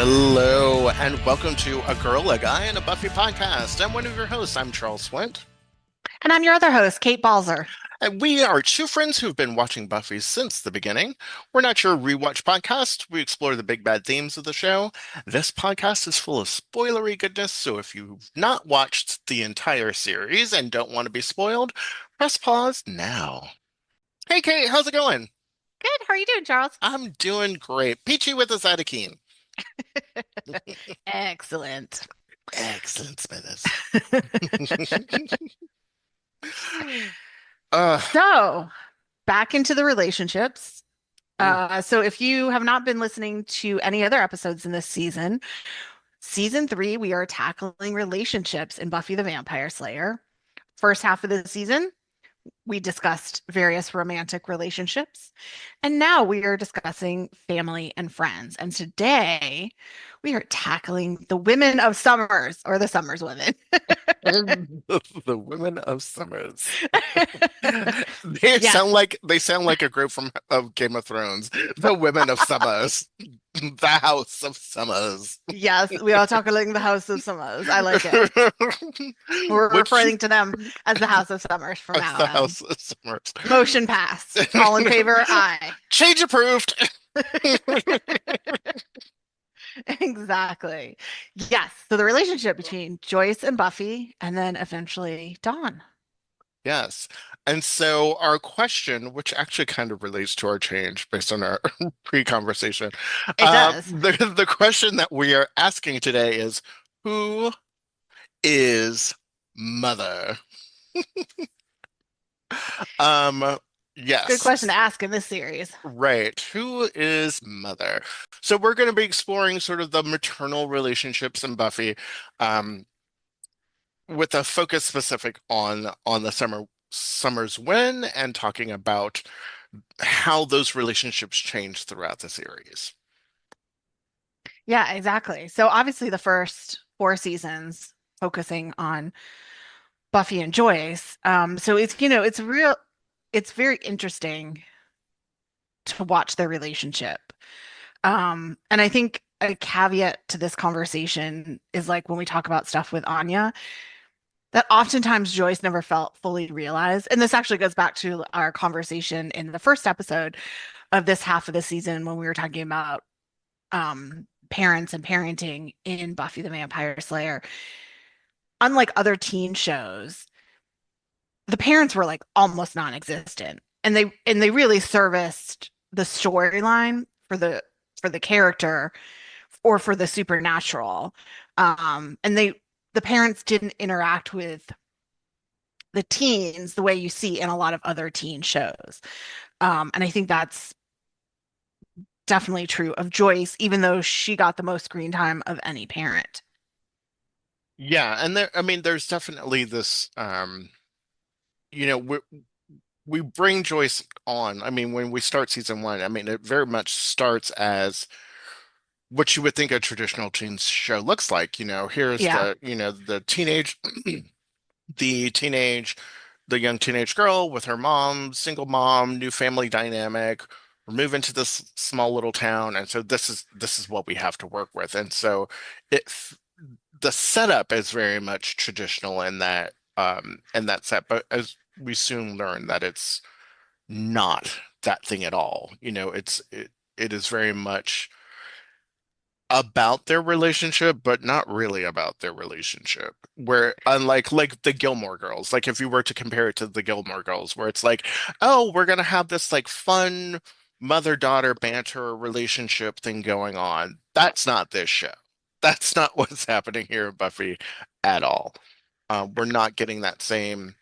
Hello, and welcome to A Girl, a Guy, and a Buffy podcast. I'm one of your hosts. I'm Charles Swint. And I'm your other host, Kate Balzer. And we are two friends who've been watching Buffy since the beginning. We're not your rewatch podcast. We explore the big bad themes of the show. This podcast is full of spoilery goodness, so if you've not watched the entire series and don't want to be spoiled, press pause now. Hey, Kate, how's it going? Good. How are you doing, Charles? I'm doing great. Peachy with a Zydeco. Excellent. Excellent, Smithers. Uh, So, back into the relationships. ooh. So if you have not been listening to any other episodes in this season, season 3, we are tackling relationships in Buffy the Vampire Slayer. First half of the season, we discussed various romantic relationships. And now we are discussing family and friends. And today we are tackling the women of Summers or the Summers women. The Women of Summers. They Yes. sound like a group from of Game of Thrones. The Women of Summers. The House of Summers. Yes. We are tackling the House of Summers. I like it. We're Which referring to them as the House of Summers from now the on. House of Summers. Motion passed. All in favor? Aye. Change approved. Exactly. Yes. So the relationship between Joyce and Buffy, and then eventually Dawn. Yes. And so our question, which actually kind of relates to our change based on our pre-conversation, It does. the question that we are asking today is who is Mother? Um, Good yes, question to ask in this series. right. Who is Mother? So we're going to be exploring sort of the maternal relationships in Buffy, um, with a focus specific on the Summers win and talking about how those relationships change throughout the series. Yeah, exactly. So obviously the first 4 seasons focusing on Buffy and Joyce. So it's very interesting to watch their relationship. And I think a caveat to this conversation is like when we talk about stuff with Anya, that oftentimes Joyce never felt fully realized. And this actually goes back to our conversation in the first episode of this half of the season when we were talking about parents and parenting in Buffy the Vampire Slayer. Unlike other teen shows, the parents were like almost non-existent. And they really serviced the storyline for the character or for the supernatural. And the parents didn't interact with the teens the way you see in a lot of other teen shows. And I think that's definitely true of Joyce, even though she got the most screen time of any parent. Yeah, and there, I mean, there's definitely this, you know, we bring Joyce on. I mean, when we start season one, I mean, it very much starts as what you would think a traditional teen show looks like. Here's Yeah. the the teenage, the young teenage girl with her mom, single mom, new family dynamic. We're moving to this small little town, and so this is what we have to work with. And so it the setup is very much traditional in that set, but as we soon learn that it's not that thing at all. It is very much about their relationship, but not really about their relationship. Where unlike like the Gilmore Girls, like if you were to compare it to the Gilmore Girls, where it's like, oh, we're gonna have this like fun mother-daughter banter relationship thing going on. That's not this show. That's not what's happening here in Buffy at all. We're not getting that same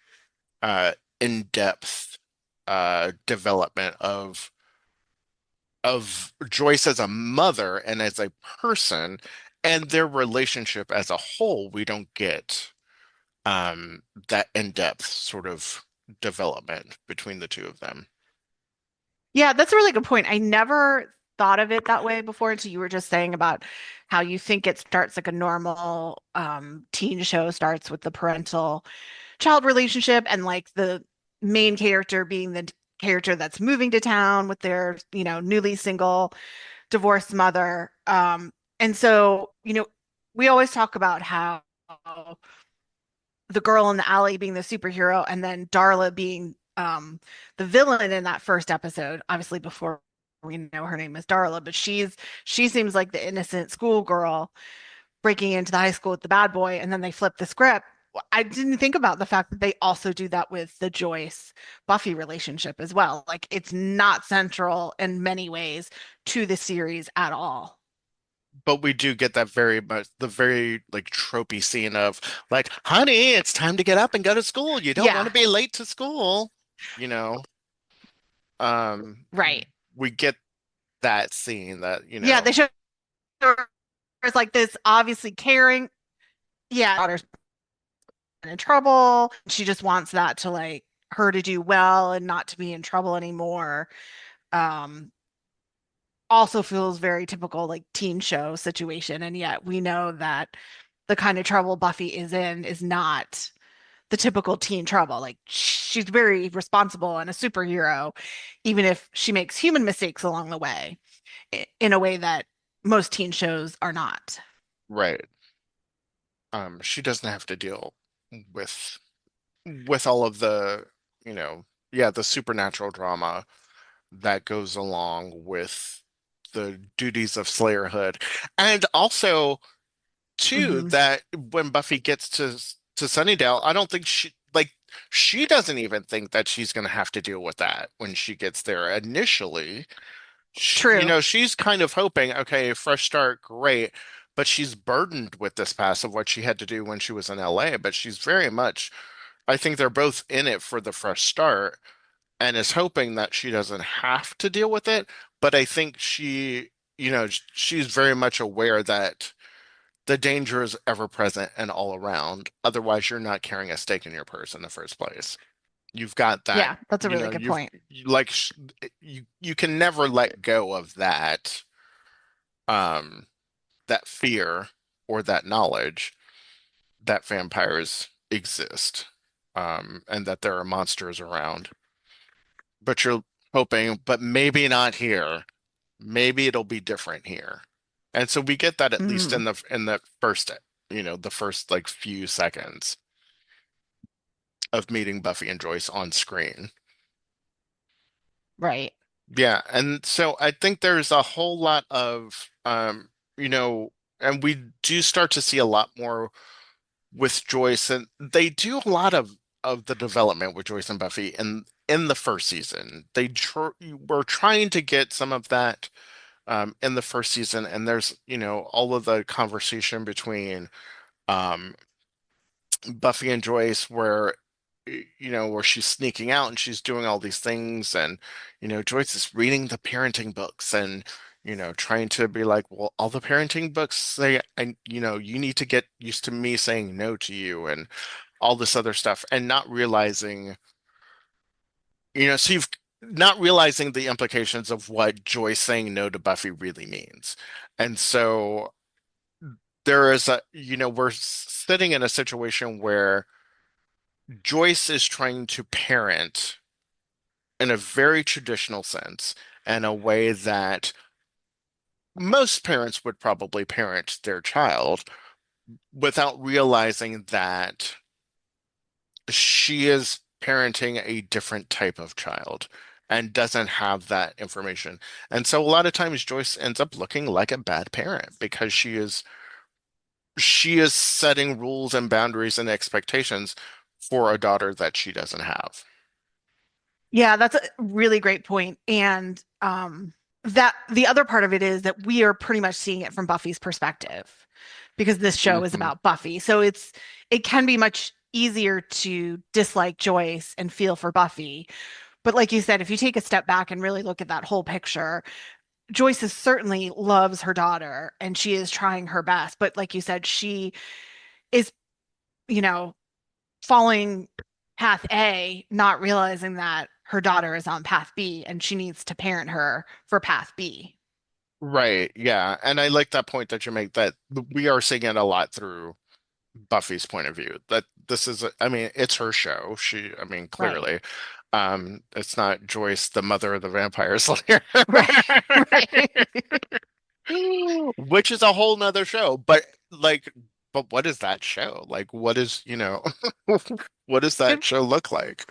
uh in-depth development of Joyce as a mother and as a person and their relationship as a whole. We don't get that in-depth sort of development between the two of them. Yeah, that's a really good point. I never thought of it that way before until you were just saying about how you think it starts like a normal teen show starts with the parental child relationship and like the main character being the character that's moving to town with their, newly single divorced mother. And so, we always talk about how the girl in the alley being the superhero and then Darla being the villain in that first episode, obviously before we know her name is Darla, but she seems like the innocent schoolgirl breaking into the high school with the bad boy, and then they flip the script. I didn't think about the fact that they also do that with the Joyce Buffy relationship as well. Like it's not central in many ways to the series at all. But we do get that very much the very like tropey scene of like, honey, it's time to get up and go to school. You don't want Yeah, to be late to school. You know, um, right. we get that scene that, Yeah, they show her as like this obviously caring. Yeah, daughter's in trouble. She just wants that to like her to do well and not to be in trouble anymore. Um, Also feels very typical like teen show situation, and yet we know that the kind of trouble Buffy is in is not the typical teen trouble. Like she's very responsible and a superhero, even if she makes human mistakes along the way, in a way that most teen shows are not. right. She doesn't have to deal with all of the, yeah, the supernatural drama that goes along with the duties of Slayerhood. And also, too, Hmm. that when Buffy gets to Sunnydale, I don't think she doesn't even think that she's going to have to deal with that when she gets there initially. True. She's kind of hoping, okay, fresh start, great, but she's burdened with this past of what she had to do when she was in LA, but she's very much, I think they're both in it for the fresh start and is hoping that she doesn't have to deal with it. But I think she's very much aware that the danger is ever present and all around. Otherwise, you're not carrying a stake in your purse in the first place. You've got that, Yeah, that's a really good you've point. like you can never let go of um that fear or that knowledge that vampires exist, and that there are monsters around. But you're hoping, but maybe not here. Maybe it'll be different here. And so we get that at least Hmm. in the first, the first like few seconds of meeting Buffy and Joyce on screen. Right. Yeah, and so I think there's a whole lot of you know, and we do start to see a lot more with Joyce, and they do a lot of the development with Joyce and Buffy in the first season. They tr were trying to get some of that in the first season, and there's, all of the conversation between um Buffy and Joyce where where she's sneaking out and she's doing all these things, and Joyce is reading the parenting books and trying to be like, well, all the parenting books say, and you need to get used to me saying no to you and all this other stuff, and not realizing, so you've not realizing the implications of what Joyce saying no to Buffy really means. And so there is we're sitting in a situation where Joyce is trying to parent in a very traditional sense, in a way that most parents would probably parent their child, without realizing that she is parenting a different type of child and doesn't have that information. And so a lot of times Joyce ends up looking like a bad parent because she is setting rules and boundaries and expectations for a daughter that she doesn't have. Yeah, that's a really great point. And that the other part of it is that we are pretty much seeing it from Buffy's perspective because this show is Hmm. about Buffy. So it can be much easier to dislike Joyce and feel for Buffy. But like you said, if you take a step back and really look at that whole picture, Joyce is certainly loves her daughter and she is trying her best. But like you said, she is, you know, following path A, not realizing that her daughter is on path B and she needs to parent her for path B. Right, yeah. And I like that point that you make, that we are seeing it a lot through Buffy's point of view. That this is, I mean, it's her show. I mean, Right. clearly. It's not Joyce, the mother of the vampire slayer. Right. Right. which is a whole nother show. But what is that show? Like, what is, what does that Could show look like?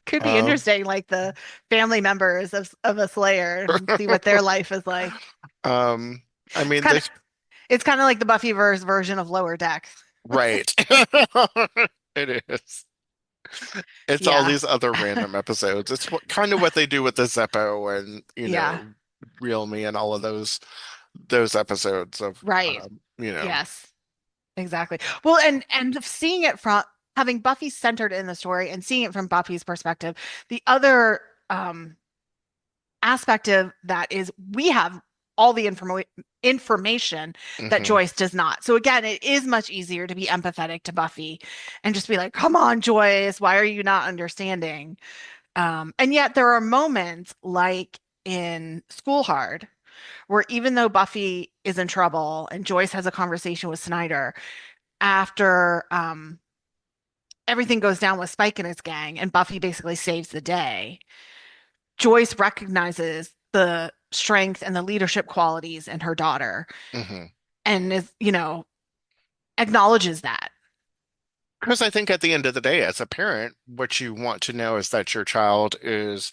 could be Um, interesting, like the family members of a Slayer and see what their life is like. um, I It's mean, kind of it's kind of like the Buffyverse version of Lower Decks. right. It is. It's all Yeah. these other random episodes. It's kind of what they do with the Zeppo and, Yeah. Real Me and all of those episodes of, Right. you know. Yes. Exactly. Well, and seeing it from having Buffy centered in the story and seeing it from Buffy's perspective, the other aspect of that is we have all the information that Hmm. Joyce does not. So again, it is much easier to be empathetic to Buffy and just be like, "Come on, Joyce, why are you not understanding?" And yet there are moments like in School Hard where even though Buffy is in trouble and Joyce has a conversation with Snyder after everything goes down with Spike and his gang, and Buffy basically saves the day. Joyce recognizes the strength and the leadership qualities in her daughter Hmm. and acknowledges that. Because I think at the end of the day, as a parent, what you want to know is that your child is,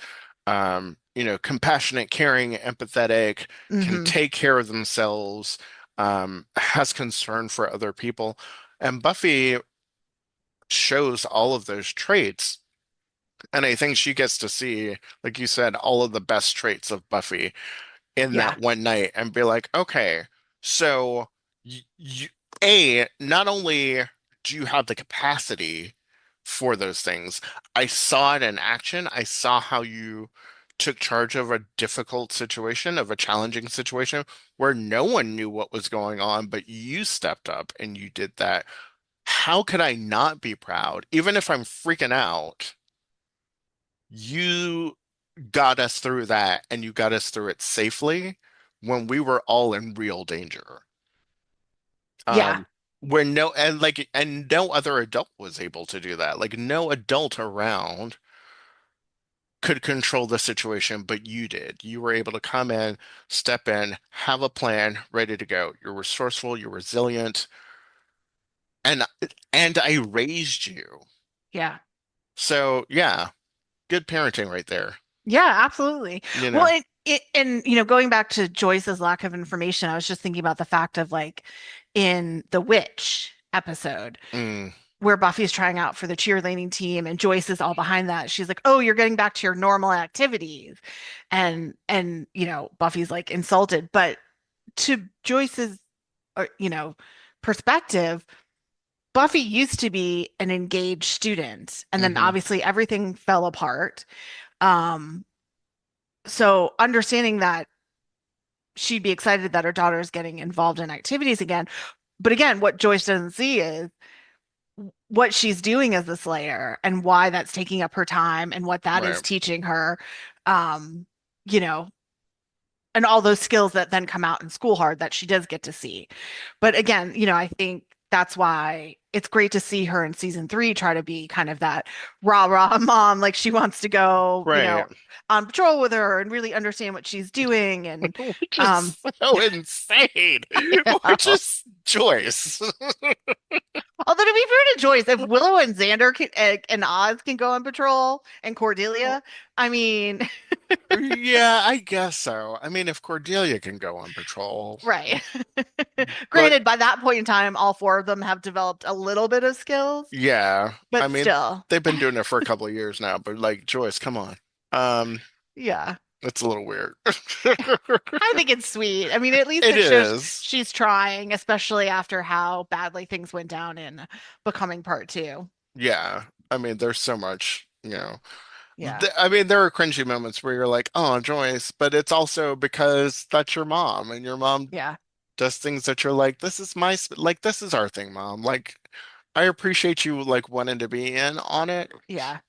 compassionate, caring, empathetic, can Hmm. take care of themselves, has concern for other people. And Buffy shows all of those traits. And I think she gets to see, like you said, all of the best traits of Buffy in Yeah, that one night and be like, okay, so you, not only do you have the capacity for those things, I saw it in action. I saw how you took charge of a difficult situation, of a challenging situation where no one knew what was going on, but you stepped up and you did that. How could I not be proud? Even if I'm freaking out, you got us through that and you got us through it safely when we were all in real danger. yeah, Where and no other adult was able to do that. Like no adult around could control the situation, but you did. You were able to come in, step in, have a plan ready to go. You're resourceful, you're resilient, and and I raised you. yeah. So yeah, good parenting right there. Yeah, absolutely. You Well, know. and going back to Joyce's lack of information, I was just thinking about the fact of like in the witch episode Mm, where Buffy's trying out for the cheerleading team and Joyce is all behind that. She's like, "Oh, you're getting back to your normal activities." And Buffy's like insulted, but to Joyce's uh, you know, perspective, Buffy used to be an engaged student and then hmm. obviously everything fell apart. Um so understanding that she'd be excited that her daughter is getting involved in activities again. But again, what Joyce doesn't see is what she's doing as a Slayer and why that's taking up her time and what that is Right. teaching her. Um, you know, and all those skills that then come out in School Hard that she does get to see. But again, I think that's why it's great to see her in season three try to be kind of that rah rah mom, like she wants to go, Right. on patrol with her and really understand what she's doing. And Which um, is so insane. Which although is Joyce. to be fair to Joyce, if Willow and Xander and Oz can go on patrol and Cordelia, I mean, Yeah, I guess so. I mean, if Cordelia can go on patrol, right. but Granted, by that point in time, all four of them have developed a little bit of skills, yeah, I but mean, still, they've been doing it for a couple of years now, but like Joyce, come on. Um, yeah. it's a little weird. I think it's sweet. I mean, at least It it shows is. she's trying, especially after how badly things went down in Becoming Part Two. Yeah. I mean, there's so much, Yeah, I mean, there are cringy moments where you're like, oh, Joyce, but it's also because that's your mom and your mom yeah, does things that you're like, like, this is our thing, mom. Like, I appreciate you like wanting to be in on it. yeah,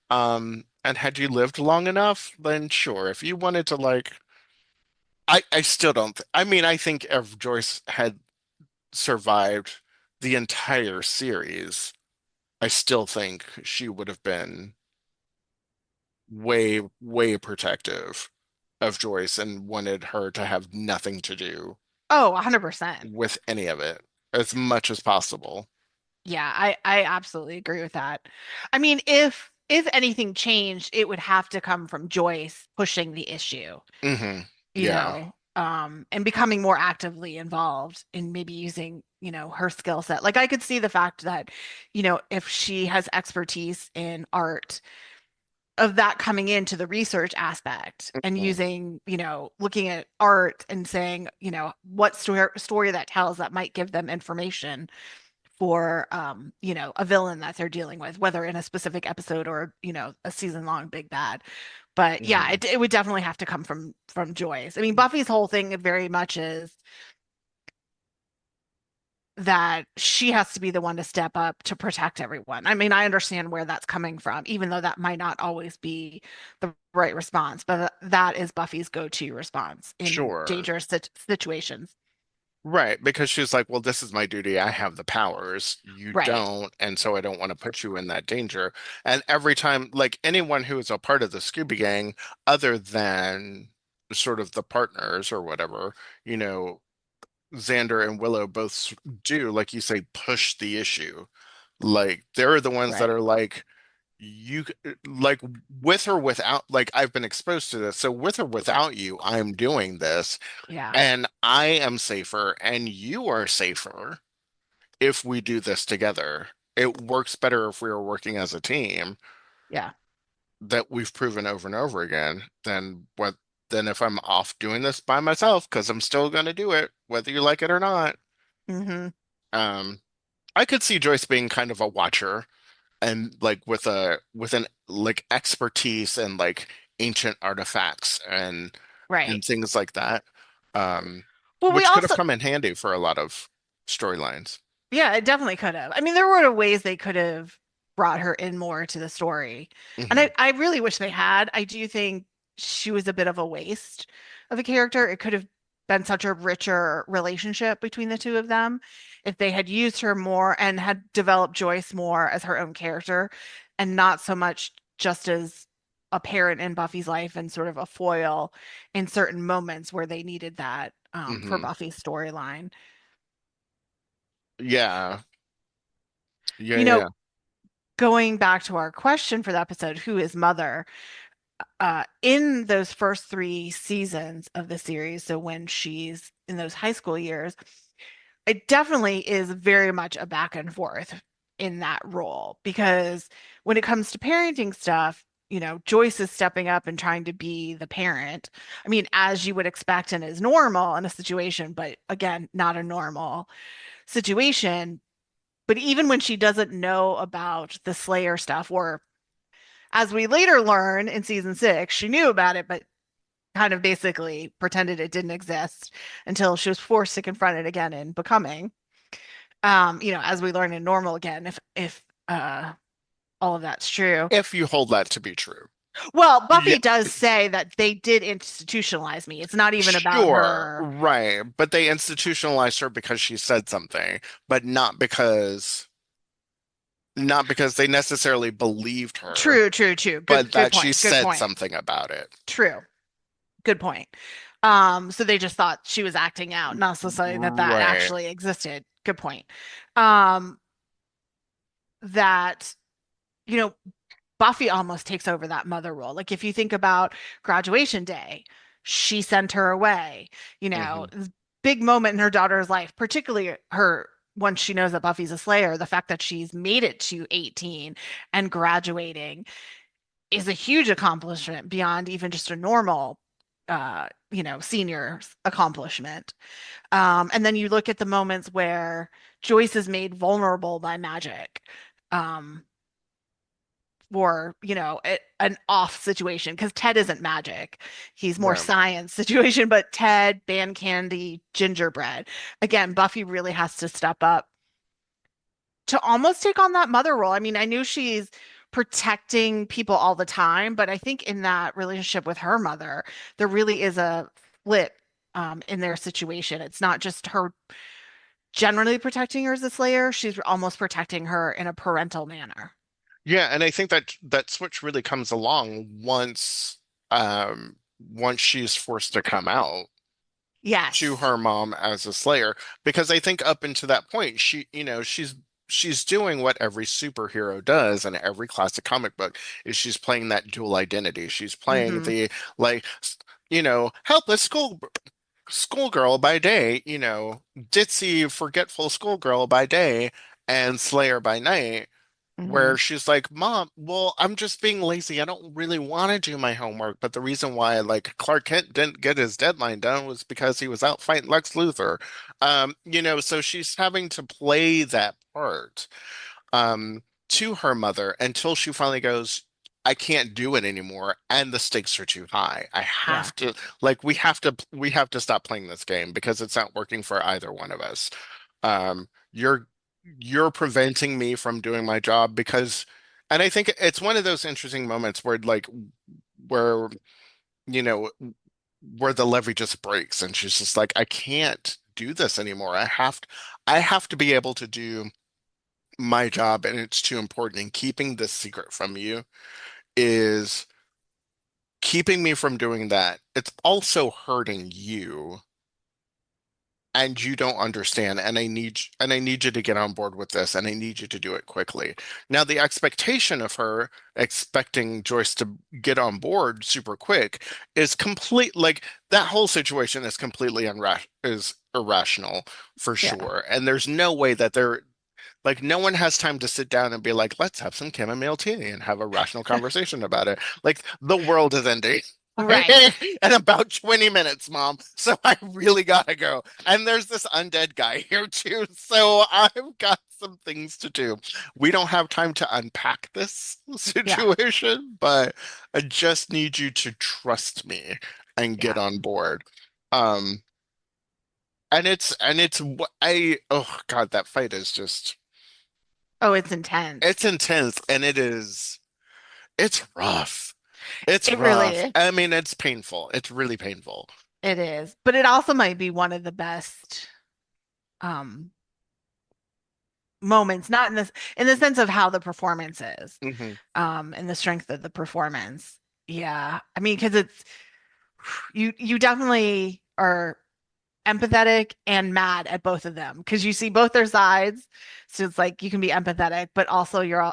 And had you lived long enough, then sure. If you wanted to I still don't, I mean, I think if Joyce had survived the entire series, I still think she would have been way, way protective of Joyce and wanted her to have nothing to do Oh, 100%. with any of it as much as possible. Yeah, I absolutely agree with that. I mean, if anything changed, it would have to come from Joyce pushing the issue, Hmm. you Yeah. know, and becoming more actively involved in maybe using, her skill set. Like I could see the fact that, if she has expertise in art, of that coming into the research aspect and Mm. using, looking at art and saying, what story that tells that might give them information for a villain that they're dealing with, whether in a specific episode or, a season long big bad. But yeah, Hmm. it would definitely have to come from Joyce. I mean, Buffy's whole thing very much is that she has to be the one to step up to protect everyone. I mean, I understand where that's coming from, even though that might not always be the right response, but that is Buffy's go-to response in Sure. dangerous situations. Right, because she's like, well, this is my duty. I have the powers. You Right, don't, and so I don't want to put you in that danger. And every time, like anyone who is a part of the Scooby Gang, other than sort of the partners or whatever, you know, Xander and Willow both do, like you say, push the issue. Like they're the ones that right. are like, you like with or without, like I've been exposed to this. So with or without you, I'm doing this. Yeah, And I am safer and you are safer if we do this together. It works better if we are working as a team yeah. that we've proven over and over again than if I'm off doing this by myself because I'm still going to do it whether you like it or not. Hmm. Um, I could see Joyce being kind of a watcher and like with an like expertise and like ancient artifacts Right. and things like that, Well, we which could have also, come in handy for a lot of storylines. yeah, it definitely could have. I mean, there were ways they could have brought her in more to the story. And Hmm. I really wish they had. I do think she was a bit of a waste of a character. It could have been such a richer relationship between the two of them if they had used her more and had developed Joyce more as her own character and not so much just as a parent in Buffy's life and sort of a foil in certain moments where they needed that for Hmm. Buffy's storyline. Yeah. Yeah, You yeah, know, yeah. going back to our question for the episode, who is Mother? In those first three seasons of the series, so when she's in those high school years, it definitely is very much a back and forth in that role because when it comes to parenting stuff, Joyce is stepping up and trying to be the parent. I mean, as you would expect and is normal in a situation, but again, not a normal situation. But even when she doesn't know about the Slayer stuff, or as we later learn in season six, she knew about it, but kind of basically pretended it didn't exist until she was forced to confront it again in Becoming. As we learn in Normal again, if all of that's true. If you hold that to be true. Well, Yeah, Buffy does say that they did institutionalize me. It's not even about sure, her. right. But they institutionalized her because she said something, but not because they necessarily believed her, True, true, true. Good, but good that she point. Good said point. something about it. True. Good point. So they just thought she was acting out, not necessarily that Right. actually existed. Good point. Um, that, you know, Buffy almost takes over that mother role. Like if you think about graduation day, she sent her away, Hmm. this big moment in her daughter's life, particularly her once she knows that Buffy's a Slayer, the fact that she's made it to 18 and graduating is a huge accomplishment beyond even just a normal senior accomplishment. And then you look at the moments where Joyce is made vulnerable by magic. Um, for an off situation because Ted isn't magic. He's more Right. science situation, but Ted, Band Candy, Gingerbread. Again, Buffy really has to step up to almost take on that mother role. I mean, I knew she's protecting people all the time, but I think in that relationship with her mother, there really is a flip in their situation. It's not just her generally protecting her as a Slayer, she's almost protecting her in a parental manner. Yeah, and I think that switch really comes along once she's forced to come out. to Yes. her mom as a Slayer, because I think up until that point she's doing what every superhero does in every classic comic book is she's playing that dual identity. She's playing Hmm. the like helpless schoolgirl by day, ditzy forgetful schoolgirl by day and Slayer by night, Hmm. where she's like, Mom, well, I'm just being lazy. I don't really want to do my homework. But the reason why, like, Clark Kent didn't get his deadline done was because he was out fighting Lex Luthor. So she's having to play that part to her mother until she finally goes, I can't do it anymore, and the stakes are too high. I Yeah. have to, like, we have to stop playing this game because it's not working for either one of us. You're preventing me from doing my job because, and I think it's one of those interesting moments where you know where the levee just breaks and she's just like, I can't do this anymore. I have to be able to do my job, and it's too important. And keeping this secret from you is keeping me from doing that. It's also hurting you, and you don't understand, and I need you to get on board with this, and I need you to do it quickly. Now, the expectation of her expecting Joyce to get on board super quick is complete, like that whole situation is completely irrational for Yeah. sure. And there's no way that they're like, no one has time to sit down and be like, let's have some chamomile tea and have a rational conversation about it. Like, the world is ending Right. in about 20 minutes, Mom. So I really gotta go. And there's this undead guy here too. So I've got some things to do. We don't have time to unpack this Yeah. situation, but I just need you to trust me and get Yeah. on board. Um, and it's oh God, that fight is just Oh, it's intense. it's intense, and it's rough. It's It really rough. is. I mean, it's painful. It's really painful. It is. But it also might be one of the best um moments, not in the sense of how the performance is, Hmm. and the strength of the performance. Yeah. I mean, because it's you definitely are empathetic and mad at both of them because you see both their sides. So it's like you can be empathetic, but also you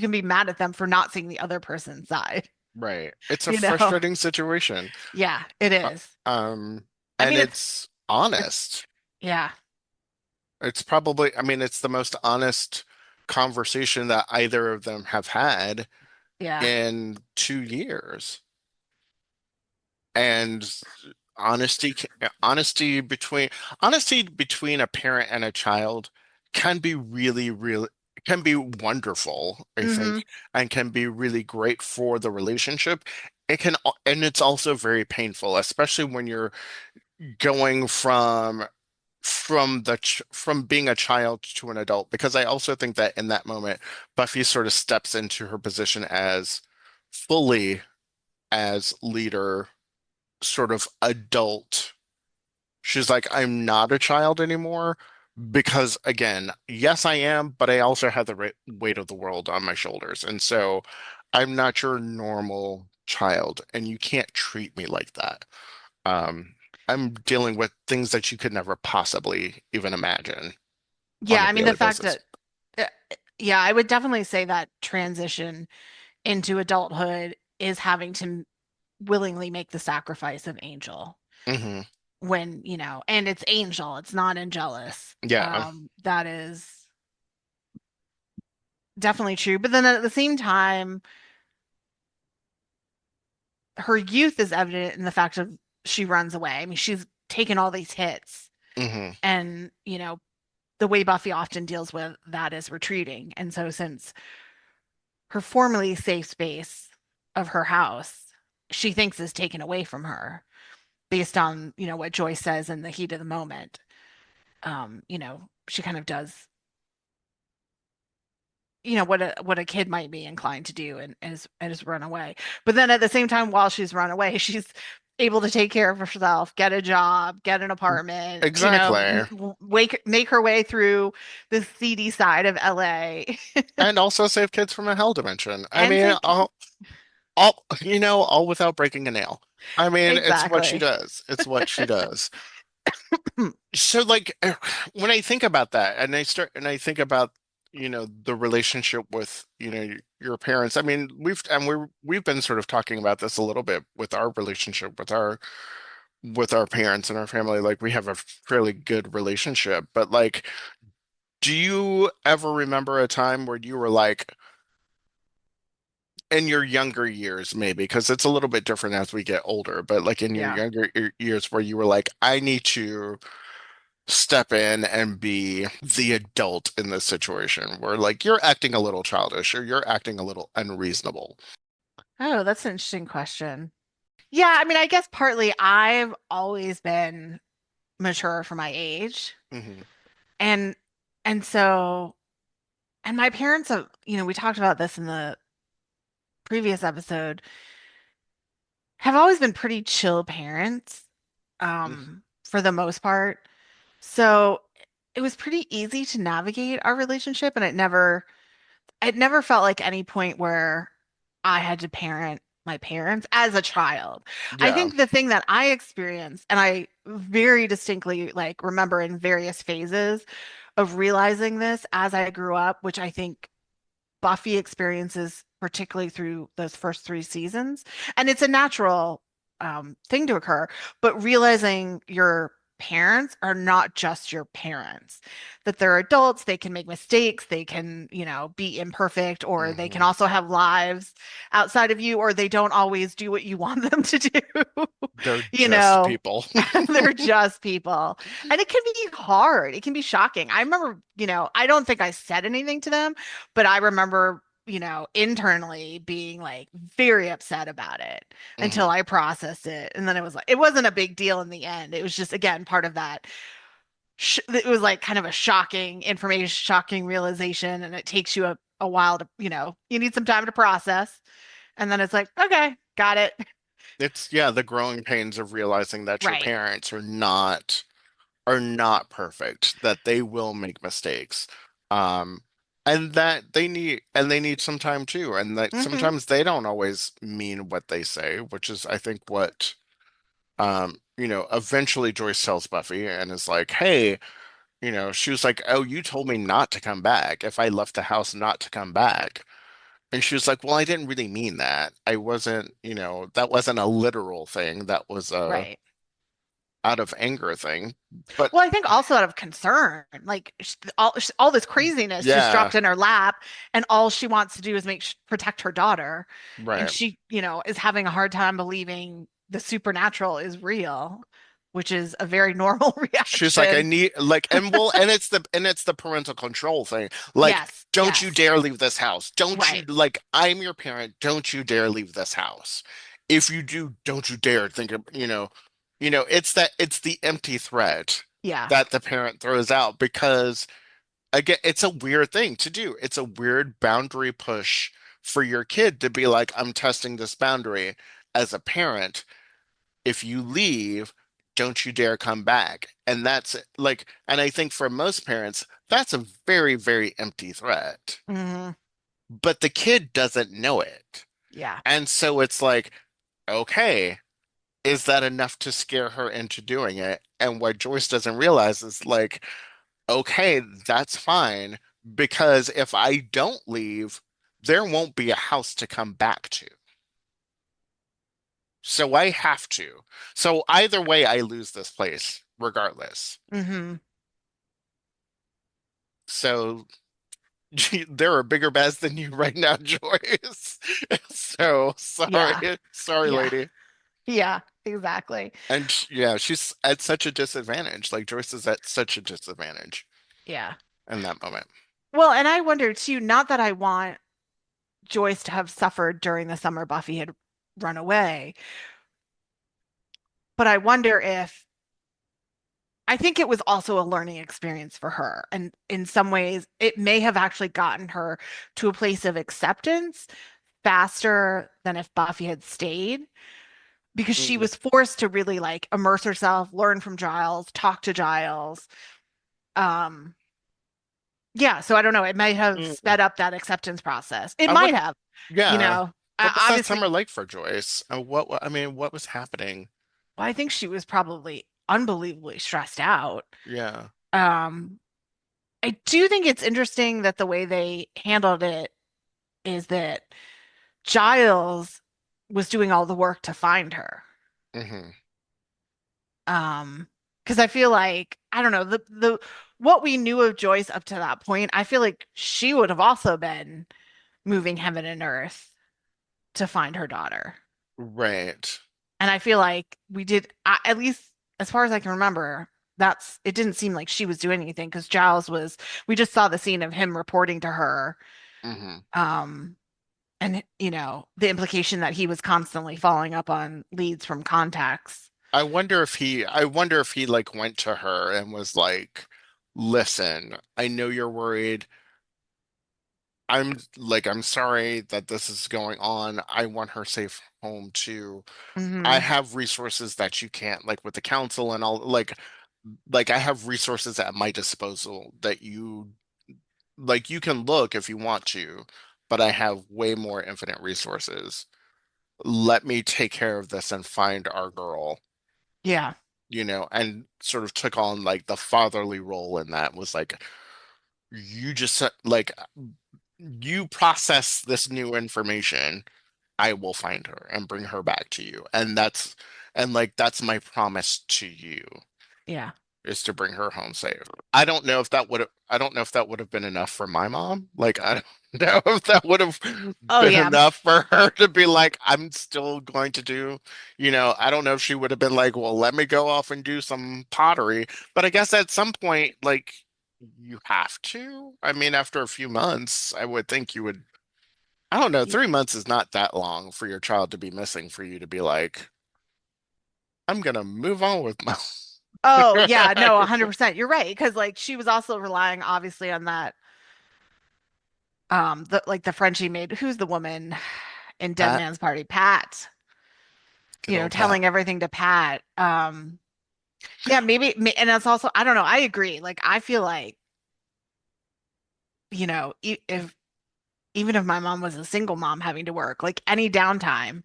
can be mad at them for not seeing the other person's side, Right. It's a you know? frustrating situation. Yeah, it Uh, is. Um, I and mean, it's it's, honest. yeah, It's probably, I mean, it's the most honest conversation that either of them have had yeah. in 2 years. And honesty honesty between honesty between a parent and a child can be really can be wonderful, I Hmm. think, and can be really great for the relationship. And it's also very painful, especially when you're going from being a child to an adult, because I also think that in that moment Buffy sort of steps into her position as fully as leader, sort of adult. She's like, I'm not a child anymore because, again, yes, I am, but I also have the weight of the world on my shoulders. And so I'm not your normal child, and you can't treat me like that. Um, I'm dealing with things that you could never possibly even imagine on Yeah, a I mean, the daily fact basis. that, uh, yeah, I would definitely say that transition into adulthood is having to willingly make the sacrifice of Angel Hmm. when, and it's Angel, it's not Angelus. Yeah. That is definitely true. But then at the same time, her youth is evident in the fact of she runs away. I mean, she's taken all these hits, Hmm. and, the way Buffy often deals with that is retreating. And so since her formerly safe space of her house, she thinks is taken away from her based on, what Joyce says in the heat of the moment. She kind of does, what a kid might be inclined to do and is run away. But then at the same time, while she's run away, she's able to take care of herself, get a job, get an apartment, Exactly. make her way through the seedy side of LA And also save kids from a hell dimension. I and mean, say, all without breaking a nail. I mean, it's what she Exactly. does. It's what she does. So like when I think about that and I think about, the relationship with, your parents. I mean, we've been sort of talking about this a little bit with our relationship with our parents and our family. Like we have a fairly good relationship, but like, do you ever remember a time where you were like, in your younger years, maybe, because it's a little bit different as we get older, but like in your Yeah. younger years where you were like, I need to step in and be the adult in this situation, where like you're acting a little childish or you're acting a little unreasonable. Oh, that's an interesting question. Yeah, I mean, I guess partly I've always been mature for my age. Hmm. And and so and my parents have, we talked about this in the previous episode, have always been pretty chill parents, for the most part. So it was pretty easy to navigate our relationship, and it never felt like any point where I had to parent my parents as a child. I Yeah. think the thing that I experienced, and I very distinctly like remember in various phases of realizing this as I grew up, which I think Buffy experiences particularly through those first three seasons. And it's a natural thing to occur, but realizing your parents are not just your parents, that they're adults, they can make mistakes, they can, be imperfect, or they can Hmm. also have lives outside of you, or they don't always do what you want them to do. They're You just know, people. they're just people. And it can be hard. It can be shocking. I remember, I don't think I said anything to them, but I remember, internally being like very upset about it until Hmm. I processed it. And then it was like, it wasn't a big deal in the end. It was just, again, part of that. It was like kind of a shocking information, shocking realization. And it takes you a while to, you need some time to process. And then it's like, okay, got it. It's, yeah, the growing pains of realizing that your Right. parents are not perfect, that they will make mistakes. Um, and that they need some time too, and that Hmm. sometimes they don't always mean what they say, which is I think what eventually Joyce tells Buffy and is like, "Hey, she was like, "Oh, you told me not to come back. If I left the house not to come back." And she was like, "Well, I didn't really mean that. I wasn't, that wasn't a literal thing. That was a Right. out of anger thing." But Well, I think also out of concern, like all this craziness just yeah, dropped in her lap, and all she wants to do is protect her daughter, and right. she, is having a hard time believing the supernatural is real, which is a very normal She's like, I reaction. need like, and it's the parental control thing. Like, Yes, don't you yes, dare leave this house. Don't you right, like I'm your parent. Don't you dare leave this house. If you do, don't you dare think of, it's the empty threat yeah, that the parent throws out because again, it's a weird thing to do. It's a weird boundary push for your kid to be like, I'm testing this boundary as a parent. If you leave, don't you dare come back. And that's like, and I think for most parents, that's a very, very empty threat. hmm, But the kid doesn't know it. yeah, And so it's like, okay, is that enough to scare her into doing it? And what Joyce doesn't realize is like, okay, that's fine. Because if I don't leave, there won't be a house to come back to. So I have to. So either way, I lose this place, regardless. hmm, So there are bigger bads than you right now, Joyce. So sorry, yeah, sorry, yeah, lady. yeah, exactly, And yeah, she's at such a disadvantage. Like Joyce is at such a disadvantage yeah. in that moment. Well, and I wonder too, not that I want Joyce to have suffered during the summer Buffy had run away, but I wonder if I think it was also a learning experience for her. And in some ways, it may have actually gotten her to a place of acceptance faster than if Buffy had stayed, because she Mm, was forced to really like immerse herself, learn from Giles, talk to Giles. Um, yeah, so I don't know. It might have mm. sped up that acceptance process. It I might would, have, you yeah. know. What was that Obviously, summer like for Joyce? I mean, what was happening? well, I think she was probably unbelievably stressed out. Yeah. Um, I do think it's interesting that the way they handled it is that Giles was doing all the work to find her. Hmm. Um, because I feel like I don't know the what we knew of Joyce up to that point, I feel like she would have also been moving heaven and earth to find her daughter. Right. And I feel like we did, at least as far as I can remember, it didn't seem like she was doing anything because we just saw the scene of him reporting to her. Hmm. Um, and, the implication that he was constantly following up on leads from contacts. I wonder if he like went to her and was like, listen, I know you're worried. I'm sorry that this is going on. I want her safe home too. I Hmm. have resources that you can't, like with the council and all, like I have resources at my disposal that you can look if you want to, but I have way more infinite resources. Let me take care of this and find our girl, Yeah. and sort of took on like the fatherly role in that was like, like, you process this new information. I will find her and bring her back to you. And like, that's my promise to you Yeah. is to bring her home safe. I don't know if that would have been enough for my mom. Like, I don't know if that would have Oh, been yeah. enough for her to be like, I'm still going to do, I don't know if she would have been like, well, let me go off and do some pottery. But I guess at some point, like, you have to. I mean, after a few months, I would think you would, I don't know, Y- 3 months is not that long for your child to be missing for you to be like, I'm gonna move on with my Oh, yeah. No, 100%. You're right. Because, like, she was also relying, obviously, on that, the friend she made. Who's the woman in Dead Pat, Man's Party? Pat. good old Pat. Telling everything to Pat. Yeah, maybe, and that's also, I don't know. I agree. Like, I feel like, if even if my mom was a single mom having to work, like any downtime,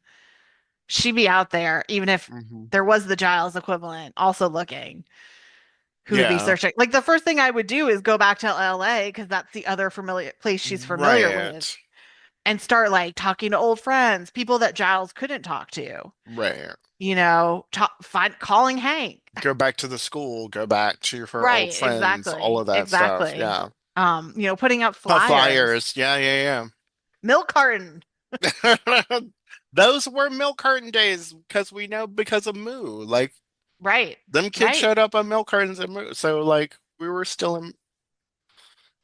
she'd be out there, even if Hmm. there was the Giles equivalent also looking, who would be Yeah, searching. Like, the first thing I would do is go back to LA because that's the other familiar place she's familiar with right, and start like talking to old friends, people that Giles couldn't talk to, right. calling Hank. Go back to the school, go back to her old Right, friends, all exactly. of that stuff. Exactly. Yeah. Putting out Put flyers, flyers. Yeah, yeah, milk carton. yeah. Those were milk carton days because of Moo. Like, Right. them kids Right. showed up on milk cartons at Moo. So like we were still in,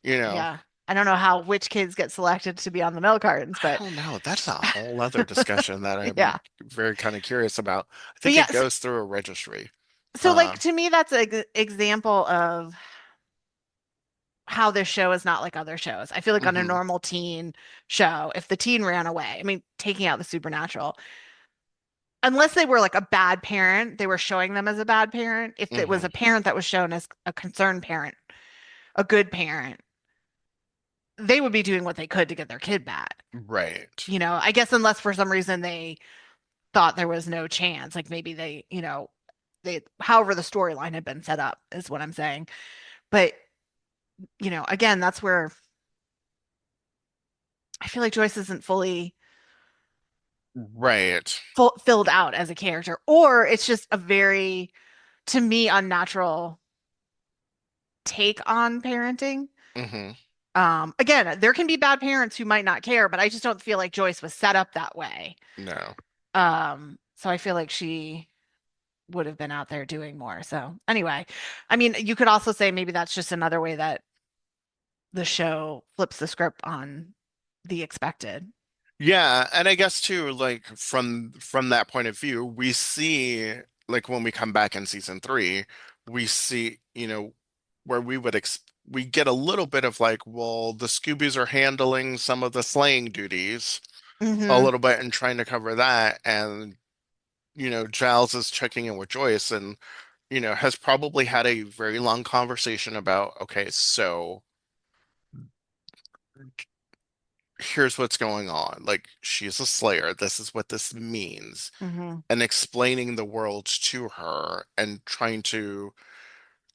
you know, Yeah. I don't know how which kids get selected to be on the milk cartons, I but don't know. That's a whole other discussion that I'm yeah. very kind of curious about. I But think yeah, it goes through a registry. so Uh, like to me that's an example of how this show is not like other shows. I feel like on a hmm. normal teen show, if the teen ran away, I mean, taking out the supernatural, unless they were like a bad parent, they were showing them as a bad parent. If it was Hmm. a parent that was shown as a concerned parent, a good parent, they would be doing what they could to get their kid back. Right. I guess unless for some reason they thought there was no chance, like maybe however the storyline had been set up is what I'm saying. But, again, that's where I feel like Joyce isn't fully Right. filled out as a character, or it's just a very, to me, unnatural take on parenting. Hmm. Again, there can be bad parents who might not care, but I just don't feel like Joyce was set up that way. No. So I feel like she would have been out there doing more. So anyway, I mean, you could also say maybe that's just another way that the show flips the script on the expected. Yeah, and I guess too, like from that point of view, we see like when we come back in season three, we see, where we get a little bit of like, well, the Scoobies are handling some of the slaying duties a Hmm. little bit and trying to cover that, and Giles is checking in with Joyce and has probably had a very long conversation about, okay, so here's what's going on. Like, she's a slayer. This is what this means. Hmm. And explaining the world to her and trying to,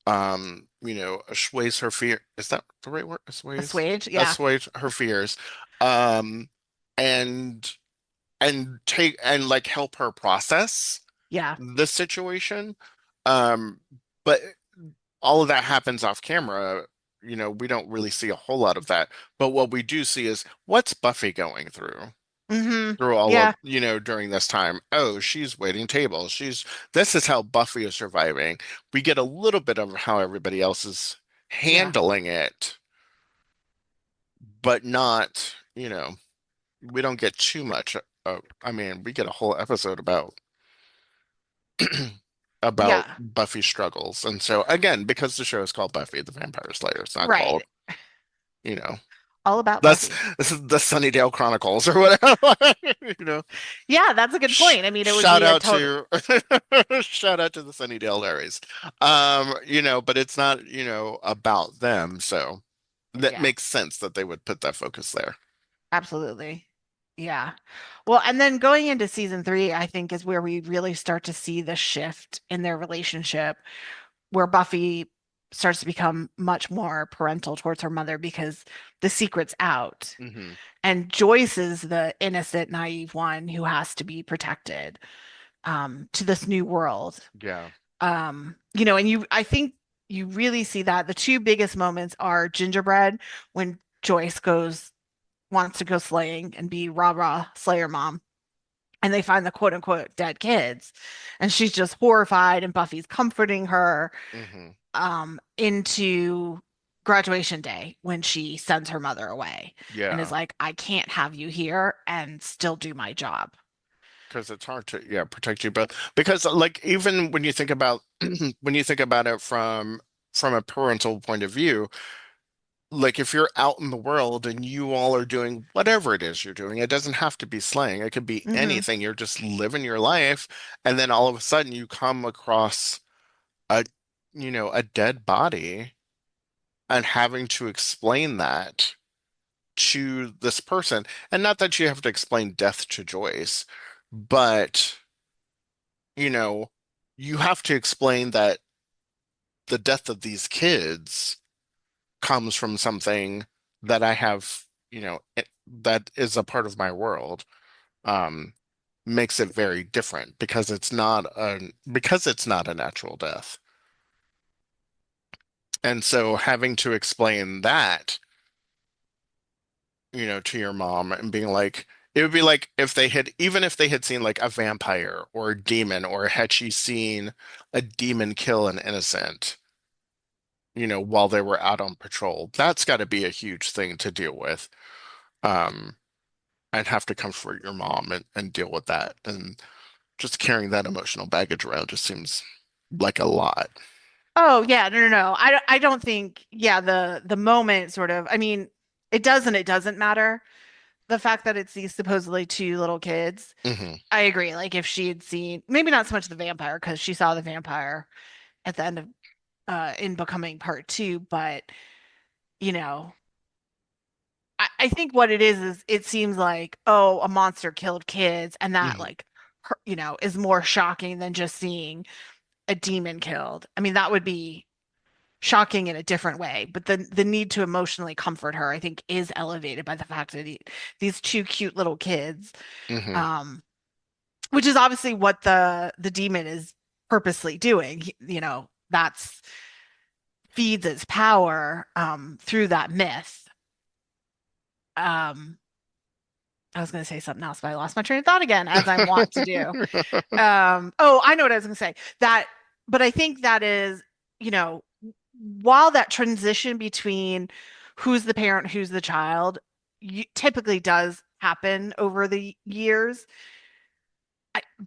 assuage her fear. Is that the right word? Assuage? Assuage, yeah, Assuage her fears. Um, and take and like help her process yeah. the situation. Um, but all of that happens off camera. We don't really see a whole lot of that. But what we do see is what's Buffy going Hmm. through all of, Yeah, during this time. Oh, she's waiting tables. This is how Buffy is surviving. We get a little bit of how everybody else is yeah, handling it, but not, we don't get too much. I mean, we get a whole episode about yeah. Buffy's struggles. And so again, because the show is called Buffy the Vampire Slayer, it's not called, Right. you know, All about that's Buffy. this is the Sunnydale Chronicles or whatever. You know, Yeah, that's a good Sh point. I mean, it would shout be a out total, to shout out to the Sunnydale Larrys. But it's not, about them. So that yeah, makes sense that they would put that focus there. absolutely. Yeah. Well, and then going into season three, I think is where we really start to see the shift in their relationship, where Buffy starts to become much more parental towards her mother because the secret's out. Hmm. And Joyce is the innocent, naive one who has to be protected to this new world. Yeah. And I think you really see that the two biggest moments are Gingerbread when Joyce wants to go slaying and be rah rah Slayer mom, and they find the quote unquote dead kids, and she's just horrified, and Buffy's comforting her Hmm. into graduation day when she sends her mother away and is Yeah. like, I can't have you here and still do my job. Because it's hard to, yeah, protect you both. Because like even when you think about when you think about it from a parental point of view, like if you're out in the world and you all are doing whatever it is you're doing, it doesn't have to be slang. It could be Hmm. anything. You're just living your life, and then all of a sudden you come across a, a dead body and having to explain that to this person. And not that you have to explain death to Joyce, but you know, you have to explain that the death of these kids comes from something that I have, that is a part of my world, um, makes it very different because it's not a natural death. And so having to explain that, to your mom and being like, it would be like if they had, even if they had seen like a vampire or a demon, or had she seen a demon kill an innocent, while they were out on patrol. That's got to be a huge thing to deal with. Um, and have to comfort your mom and deal with that. And just carrying that emotional baggage around just seems like a lot. Oh yeah, no, no, no. I don't think, yeah, the moment sort of, I mean, it doesn't matter. The fact that it's these supposedly two little kids, Hmm. I agree. Like if she had seen, maybe not so much the vampire because she saw the vampire at the end of in Becoming Part Two, but you know, I think what it is it seems like, oh, a monster killed kids, and that Hmm. like is more shocking than just seeing a demon killed. I mean, that would be shocking in a different way, but the need to emotionally comfort her, I think, is elevated by the fact that these two cute little kids, Hmm. um, which is obviously what the demon is purposely doing. That's feeds its power through that myth. Um, I was going to say something else, but I lost my train of thought again, as I'm wont to do. Oh, I know what I was going to say. But I think that is, you know, while that transition between who's the parent, who's the child, typically does happen over the years.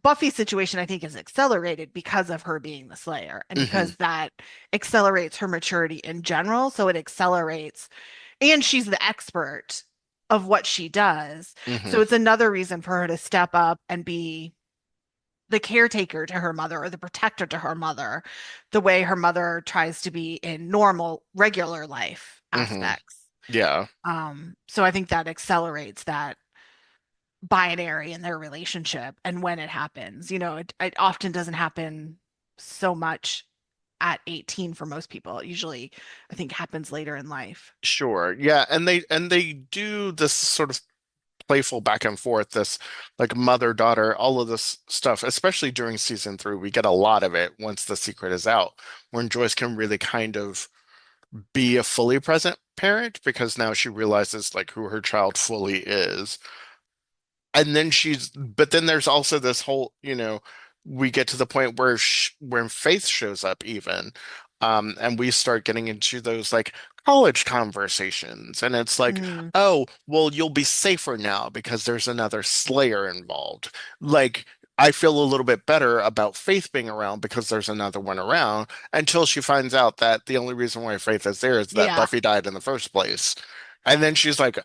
Buffy's situation, I think, is accelerated because of her being the Slayer and Hmm. because that accelerates her maturity in general. So it accelerates, and she's the expert of what she does. Hmm. So it's another reason for her to step up and be the caretaker to her mother or the protector to her mother, the way her mother tries to be in normal, regular life Hmm. aspects. Yeah, So I think that accelerates that binary in their relationship and when it happens. It often doesn't happen so much at 18 for most people. It usually, I think, happens later in life. sure. Yeah, and they do this sort of playful back and forth, this like mother daughter, all of this stuff, especially during season 3. We get a lot of it once the secret is out, when Joyce can really kind of be a fully present parent because now she realizes like who her child fully is. And then but then there's also this whole, we get to the point where where Faith shows up even. And we start getting into those like college conversations. And it's like, Mm, oh, well, you'll be safer now because there's another Slayer involved. Like, I feel a little bit better about Faith being around because there's another one around until she finds out that the only reason why Faith is there is that yeah. Buffy died in the first place. And then she's like,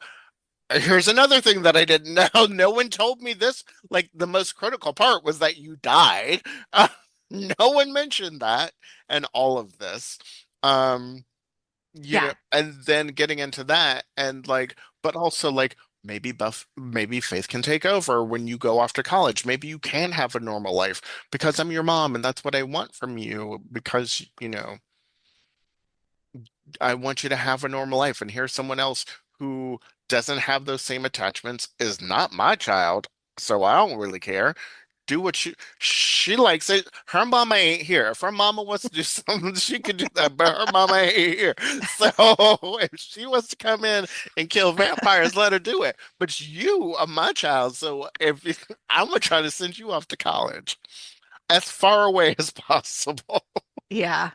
here's another thing that I didn't know. No one told me this. Like the most critical part was that you died. No one mentioned that and all of this. Um, Yeah. and then getting into that and like, but also like maybe Faith can take over when you go off to college. Maybe you can have a normal life because I'm your mom and that's what I want from you because, I want you to have a normal life. And here's someone else who doesn't have those same attachments, is not my child, so I don't really care. Do what she likes it. Her mama ain't here. If her mama wants to do something, she could do that, but her mama ain't here. So if she wants to come in and kill vampires, let her do it. But you are my child, so if I'm gonna try to send you off to college as far away as possible. Yeah.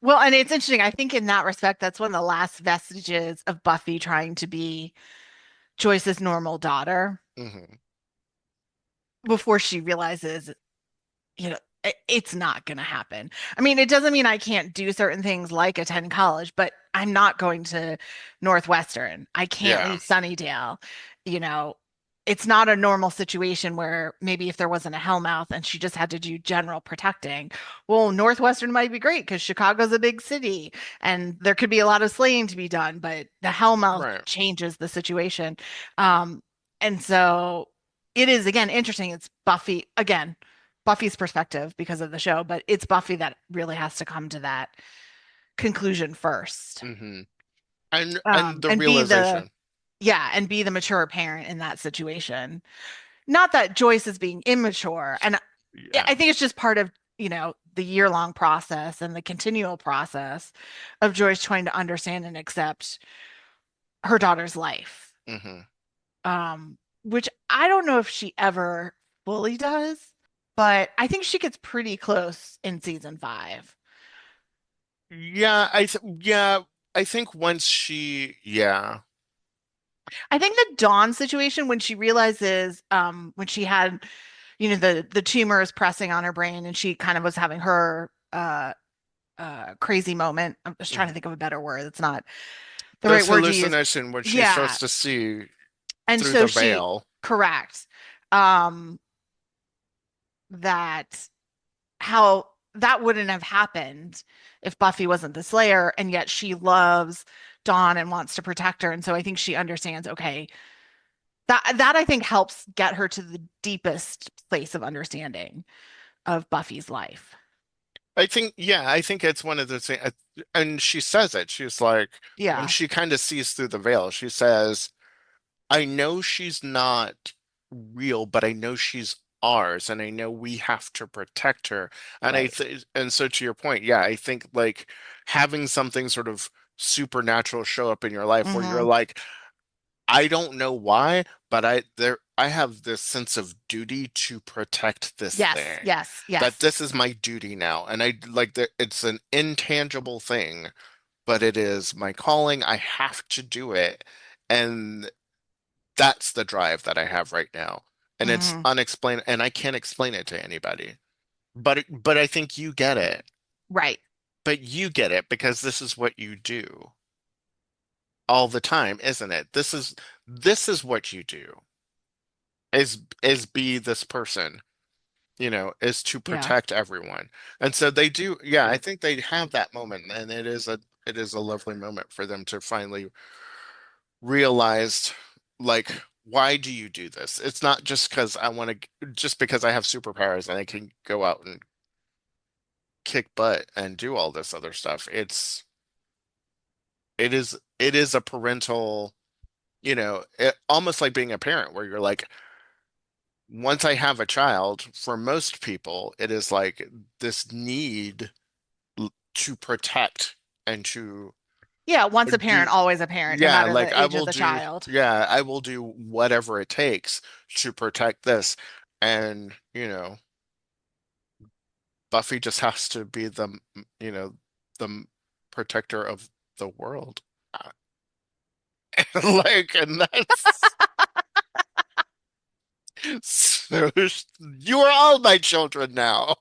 Well, and it's interesting. I think in that respect, that's one of the last vestiges of Buffy trying to be Joyce's normal daughter Hmm. before she realizes, it's not going to happen. I mean, it doesn't mean I can't do certain things like attend college, but I'm not going to Northwestern. I can't Yeah. leave Sunnydale. You know, it's not a normal situation where maybe if there wasn't a Hellmouth and she just had to do general protecting, well, Northwestern might be great because Chicago's a big city and there could be a lot of slaying to be done, but the Hellmouth Right. changes the situation. Um, and so it is again interesting. It's Buffy's perspective because of the show, but it's Buffy that really has to come to that conclusion first. Hmm. And the And be the realization. yeah, and be the mature parent in that situation. Not that Joyce is being immature, and Yeah. I think it's just part of, the year-long process and the continual process of Joyce trying to understand and accept her daughter's life. Hmm. Which I don't know if she ever fully does, but I think she gets pretty close in season 5. Yeah, I think once yeah. I think the Dawn situation when she realizes when she had the tumor is pressing on her brain and she kind of was having her crazy moment. I'm just trying to Mhm. think of a better word. It's not the right This word to use. hallucination when she Yeah. starts to see And through so the she veil. correct um that how that wouldn't have happened if Buffy wasn't the Slayer and yet she loves Dawn and wants to protect her. And so I think she understands, okay, that I think helps get her to the deepest place of understanding of Buffy's life. I think it's one of the things, and she says it. She's like, when Yeah. she kind of sees through the veil, she says, I know she's not real, but I know she's ours, and I know we have to protect her. Right. And so to your point, yeah, I think like having something sort of supernatural show up in your life where you're Hmm. like, I don't know why, but I have this sense of duty to protect this Yes, thing. yes, That yes. this is my duty now. And I like that it's an intangible thing, but it is my calling. I have to do it. And that's the drive that I have right now. And it's Hmm. unexplained and I can't explain it to anybody. But I think you get it. Right. But you get it because this is what you do all the time, isn't it? This is what you do. Is be this person, is to Yeah. protect everyone. And so they do, yeah, I think they have that moment and it is a lovely moment for them to finally realized, like, why do you do this? It's not just because I want to, just because I have superpowers and I can go out and kick butt and do all this other stuff. It is a parental, almost like being a parent where you're like, once I have a child, for most people, it is like this need to protect and to Yeah, once a do, parent, always a parent, no yeah, matter like the age of the child. I will do whatever it takes to protect this. And, Buffy just has to be the protector of the world. Like, and that's so you are all my children now.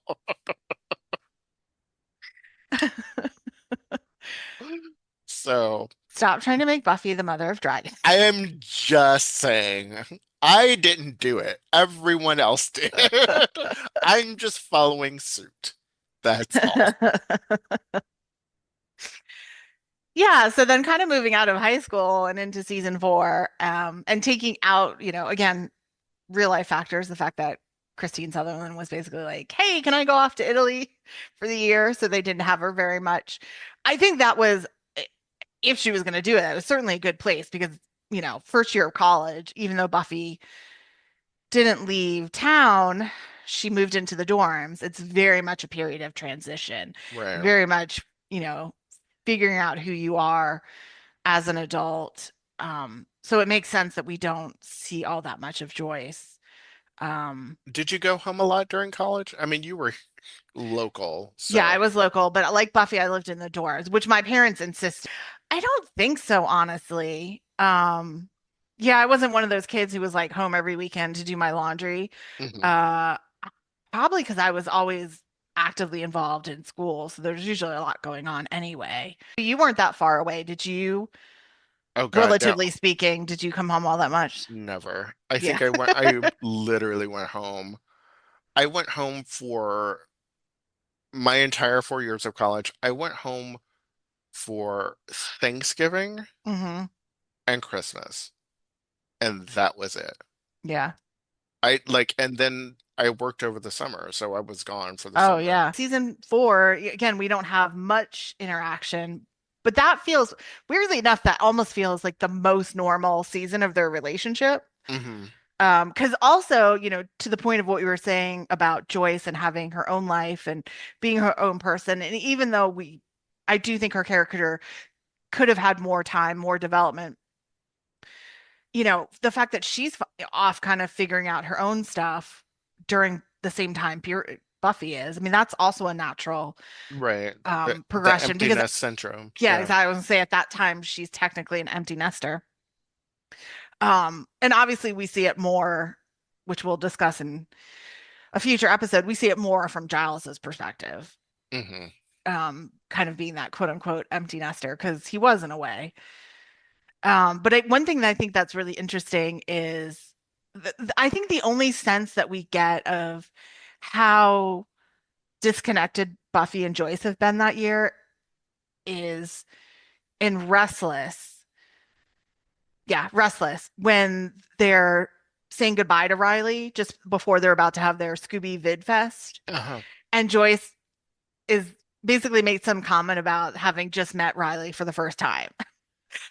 So Stop trying to make Buffy the mother of dragons. I am just saying, I didn't do it. Everyone else did. I'm just following suit. That's all. Yeah, so then kind of moving out of high school and into season four, and taking out, again, real life factors, the fact that Christine Sutherland was basically like, "Hey, can I go off to Italy for the year?" So they didn't have her very much. I think that was, if she was going to do it, it was certainly a good place because, first year of college, even though Buffy didn't leave town, she moved into the dorms. It's very much a period of transition, Right. very much, figuring out who you are as an adult. So it makes sense that we don't see all that much of Joyce. Um, Did you go home a lot during college? I mean, you were local, yeah, I so. was local, but like Buffy, I lived in the dorms, which my parents insisted. I don't think so, honestly. Yeah, I wasn't one of those kids who was like home every weekend to do my laundry. Mhm. Uh, Probably because I was always actively involved in school, so there's usually a lot going on anyway. You weren't that far away, did you? Oh God, no, Relatively speaking, did you come home all that much? never. I Yeah. think I literally went home. I went home for my entire 4 years of college. I went home for Thanksgiving Hmm. and Christmas, and that was it. Yeah. And then I worked over the summer, so I was gone for the Oh, summer. yeah. Season four, again, we don't have much interaction, but that feels, weirdly enough, that almost feels like the most normal season of their relationship. Hmm. Because also, to the point of what we were saying about Joyce and having her own life and being her own person, and even though I do think her character could have had more time, more development, the fact that she's off kind of figuring out her own stuff during the same time Buffy is. I mean, that's also a natural Right. The progression empty because, nest syndrome. yeah, Yeah. exactly. I was gonna say at that time she's technically an empty nester. And obviously we see it more, which we'll discuss in a future episode. We see it more from Giles's perspective, Hmm. kind of being that quote unquote empty nester because he was in a way. But one thing that I think that's really interesting is I think the only sense that we get of how disconnected Buffy and Joyce have been that year is in Restless. Yeah, Restless, when they're saying goodbye to Riley just before they're about to have their Scooby Vid Fest. Uh-huh. And Joyce is basically made some comment about having just met Riley for the first time.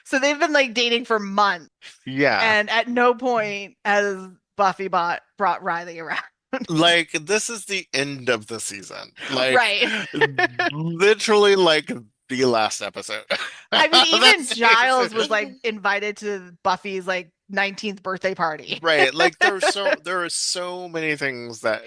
So they've been like dating for months. Yeah. And at no point has Buffy brought Riley around. Like, this is the end of the season. Like, Right. literally, like the last episode. I mean, even That's Giles was like invited to Buffy's like 19th birthday party. right. Like, there are so many things that,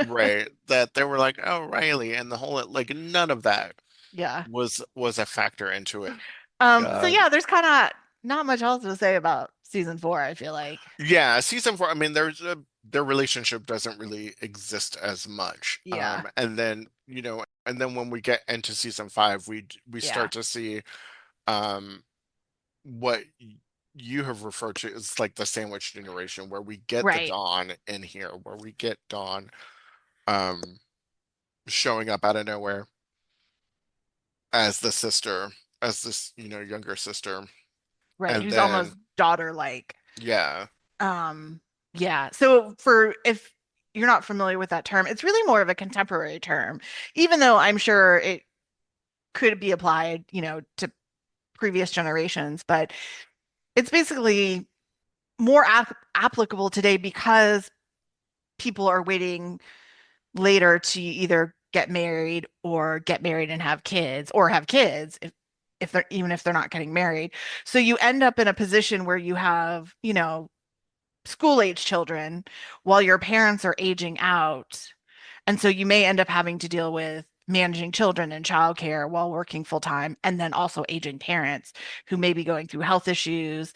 right, that they were like, oh, Riley, and the whole, like, none of that Yeah. was a factor into it. So God. yeah, there's kind of not much else to say about season four, I feel like. Yeah, season four, I mean, their relationship doesn't really exist as much. Yeah. And then when we get into season five, we Yeah. start to see um what you have referred to as like the sandwich generation, where we get the Right. Dawn in here, where we get Dawn um showing up out of nowhere as the sister, as this, younger sister. Right. And Who's then, almost daughter-like. yeah, Um, yeah. So for if you're not familiar with that term, it's really more of a contemporary term, even though I'm sure it could be applied, to previous generations, but it's basically more applicable today because people are waiting later to either get married and have kids, or have kids if they're even if they're not getting married. So you end up in a position where you have, school age children while your parents are aging out. And so you may end up having to deal with managing children and childcare while working full time, and then also aging parents who may be going through health issues,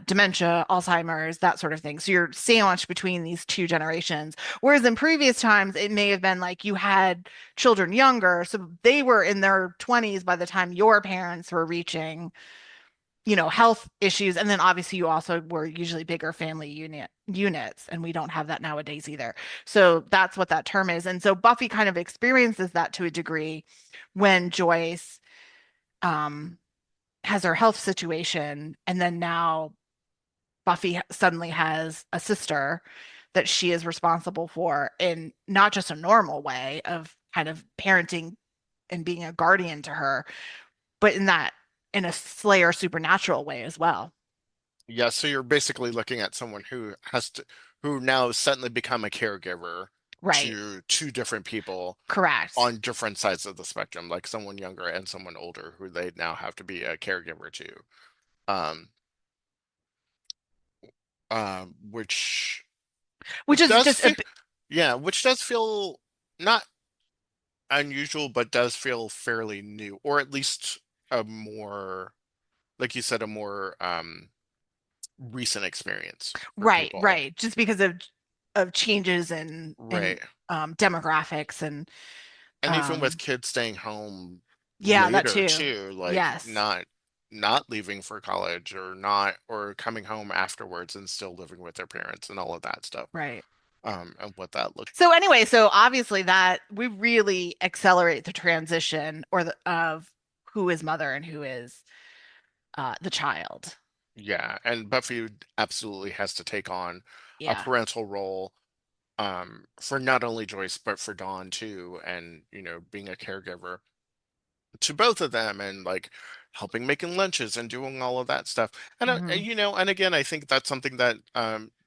dementia, Alzheimer's, that sort of thing. So you're sandwiched between these two generations. Whereas in previous times, it may have been like you had children younger, so they were in their 20s by the time your parents were reaching, health issues. And then obviously you also were usually bigger family units, and we don't have that nowadays either. So that's what that term is. And so Buffy kind of experiences that to a degree when Joyce um has her health situation, and then now Buffy suddenly has a sister that she is responsible for in not just a normal way of kind of parenting and being a guardian to her, but in a Slayer supernatural way as well. yeah. So you're basically looking at someone who now suddenly become a caregiver Right. to two different people Correct. on different sides of the spectrum, like someone younger and someone older who they now have to be a caregiver to. Um, which Which is does just feel, yeah, which does feel not unusual, but does feel fairly new, or at least a more, like you said, a more recent experience for right, people. right. Just because of changes in Right. demographics and And even with um kids staying home yeah, that later too. too, like Yes. not leaving for college or not or coming home afterwards and still living with their parents and all of that stuff. Right. And what that looked. So anyway, so obviously that we really accelerate the transition of who is mother and who is the child. Yeah, and Buffy absolutely has to take on a Yeah. parental role for not only Joyce but for Dawn too, and being a caregiver to both of them and like helping making lunches and doing all of that stuff. And Hmm. and again, I think that's something that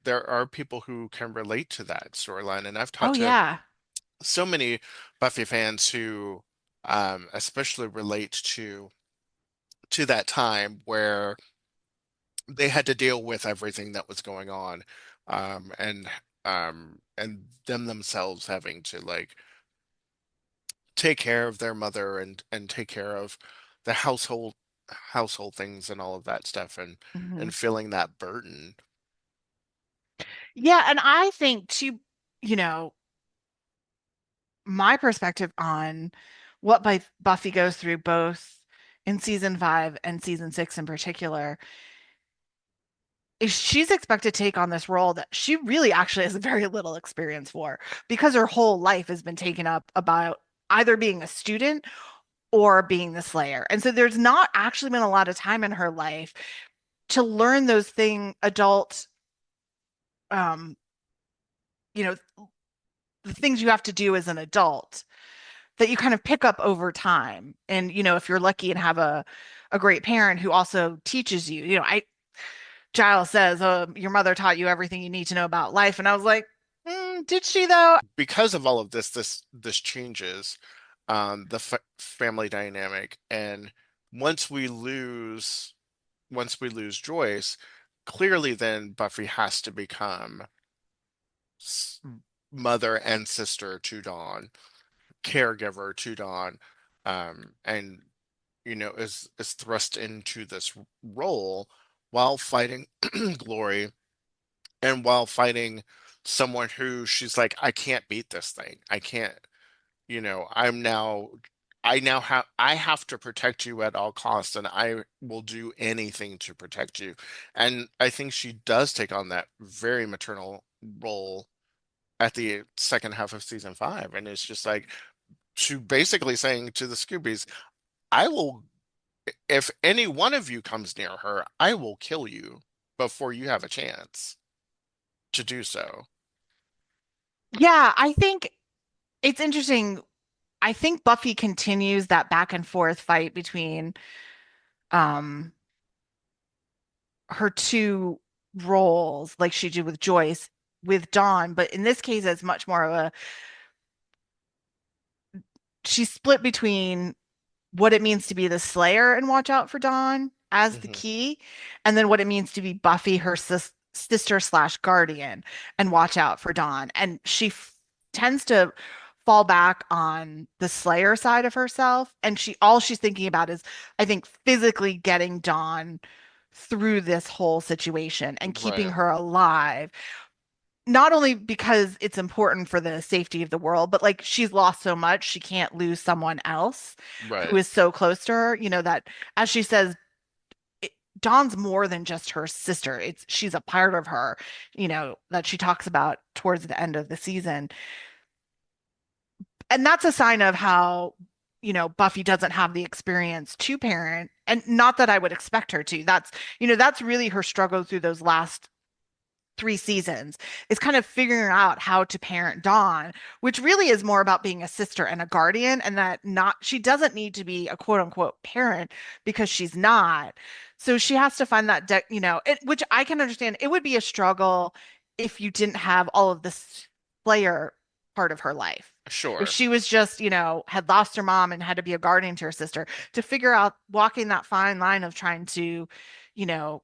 there are people who can relate to that storyline, and I've Oh talked to yeah. so many Buffy fans who especially relate to that time where they had to deal with everything that was going on, and them themselves having to like take care of their mother and take care of the household things and all of that stuff, Hmm. and feeling that burden. Yeah, and I think too, you know, my perspective on what Buffy goes through both in season 5 and season 6 in particular is she's expected to take on this role that she really actually has very little experience for, because her whole life has been taken up about either being a student or being the Slayer. And so there's not actually been a lot of time in her life to learn those um, you know, the things you have to do as an adult that you kind of pick up over time. And, if you're lucky and have a great parent who also teaches you, Giles says, "Oh, your mother taught you everything you need to know about life." And I was like, did she though? Because of all of this changes the family dynamic, and once we lose once we lose Joyce, clearly then Buffy has to become s- mother and sister to Dawn, caregiver to Dawn, and is thrust into this role while fighting Glory, and while fighting someone who she's like, I can't beat this thing. I can't, I have to protect you at all costs, and I will do anything to protect you. And I think she does take on that very maternal role at the second half of season 5. And it's just like, she basically saying to the Scoobies, I will If any one of you comes near her, I will kill you before you have a chance to do so. Yeah, I think it's interesting. I think Buffy continues that back and forth fight between um her two roles, like she did with Joyce, with Dawn, but in this case, it's much more of a she's split between what it means to be the Slayer and watch out for Dawn as the Hmm. key, and then what it means to be Buffy, her sister slash guardian, and watch out for Dawn. And she tends to fall back on the Slayer side of herself, and she all she's thinking about is, I think, physically getting Dawn through this whole situation and keeping Right, her alive, not only because it's important for the safety of the world, but like she's lost so much, she can't lose someone else who right, is so close to her. That as she says, it, Dawn's more than just her sister. She's a part of her, that she talks about towards the end of the season. And that's a sign of how, Buffy doesn't have the experience to parent. And not that I would expect her to. That's really her struggle through those last 3 seasons, is kind of figuring out how to parent Dawn, which really is more about being a sister and a guardian, and that not she doesn't need to be a quote unquote parent because she's not. So she has to find that which I can understand. It would be a struggle if you didn't have all of this player part of her life. If sure. she was just, had lost her mom and had to be a guardian to her sister, to figure out walking that fine line of trying to, you know,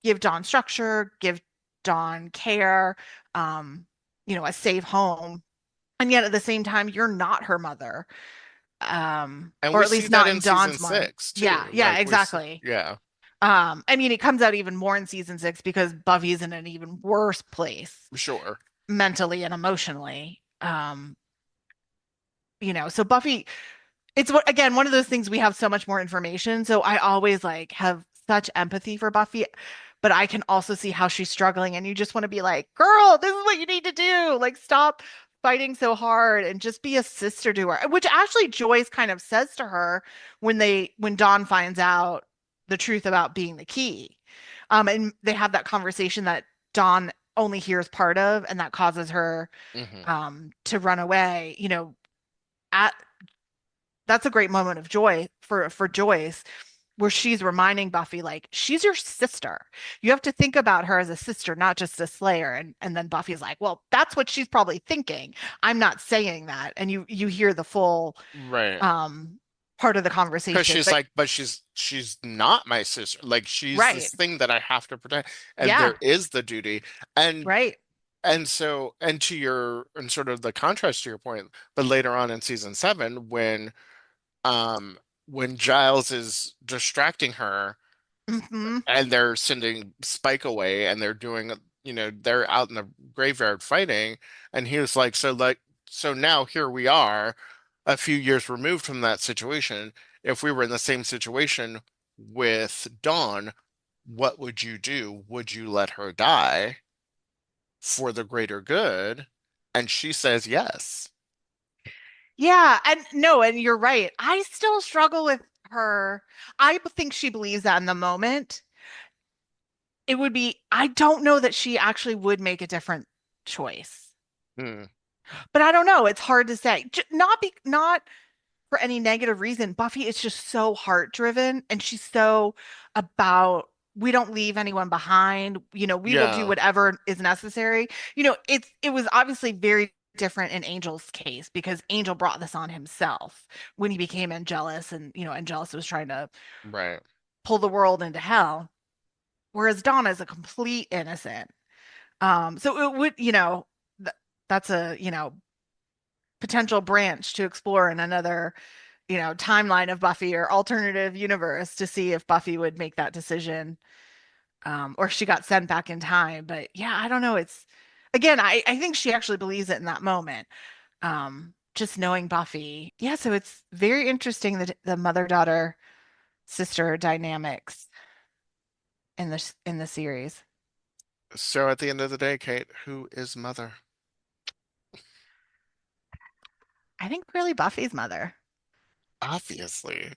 give Dawn structure, give Dawn care, um, a safe home. And yet at the same time, you're not her mother. And Or we at see least that not in in season Dawn's mind. six Yeah, too. yeah, Like exactly. yeah, I mean, it comes out even more in season 6 because Buffy's in an even worse place sure. mentally and emotionally. So Buffy, it's what again, one of those things we have so much more information. So I always like have such empathy for Buffy, but I can also see how she's struggling and you just want to be like, girl, this is what you need to do. Like stop fighting so hard and just be a sister to her. Which actually Joyce kind of says to her when Dawn finds out the truth about being the key. And they have that conversation that Dawn only hears part of, and that causes her Hmm. to run away. At That's a great moment of joy for Joyce, where she's reminding Buffy, like, she's your sister. You have to think about her as a sister, not just a Slayer. And then Buffy's like, well, that's what she's probably thinking. I'm not saying that. And you hear the full Right. um part of the Because conversation. she's But like, but she's not my sister. Like she's this right. thing that I have to protect, and Yeah, there is the duty. And right. and to your and sort of the contrast to your point, but later on in season seven, um when Giles is distracting her Hmm. and they're sending Spike away and they're doing, they're out in the graveyard fighting, and he was like, so now here we are, a few years removed from that situation. If we were in the same situation with Dawn, what would you do? Would you let her die for the greater good? And she says yes. Yeah, and no, and you're right. I still struggle with her. I think she believes that in the moment. It would be, I don't know that she actually would make a different choice. Hmm. But I don't know. It's hard to say. Not for any negative reason. Buffy is just so heart driven and she's so about we don't leave anyone behind. We will do Yeah, whatever is necessary. It was obviously very different in Angel's case because Angel brought this on himself when he became Angelus, and Angelus was trying to right. pull the world into hell, whereas Donna is a complete innocent. So it would, th that's a, potential branch to explore in another, timeline of Buffy or alternative universe to see if Buffy would make that decision, or if she got sent back in time. But yeah, I don't know. It's again, I think she actually believes it in that moment. Just knowing Buffy. Yeah, so it's very interesting that the mother-daughter sister dynamics in the series. So at the end of the day, Kate, who is mother? I think really Buffy's mother. Obviously.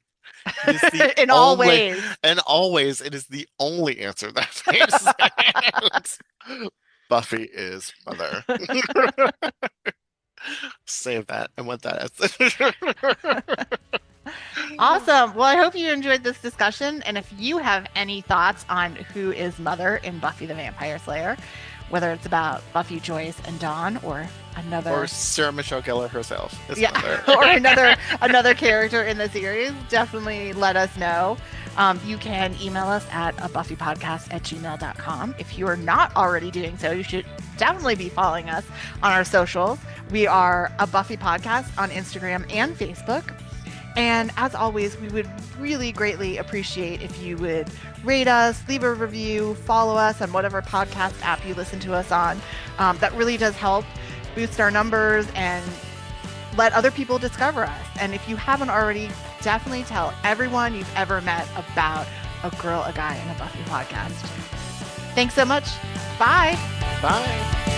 It is the In all only, ways. and always, it is the only answer that makes sense. Buffy is mother. Save that. I want that as Awesome. Well, I hope you enjoyed this discussion. And if you have any thoughts on who is Mother in Buffy the Vampire Slayer, whether it's about Buffy, Joyce, and Dawn, or or another, Sarah Michelle Gellar herself is yeah, mother. or another character in the series, definitely let us know. You can email us at a buffypodcast@gmail.com. If you are not already doing so, you should definitely be following us on our socials. We are a Buffy Podcast on Instagram and Facebook. And as always, we would really greatly appreciate if you would rate us, leave a review, follow us on whatever podcast app you listen to us on. That really does help boost our numbers and let other people discover us. And if you haven't already, definitely tell everyone you've ever met about a girl, a guy, and a Buffy podcast. Thanks so much. Bye. Bye.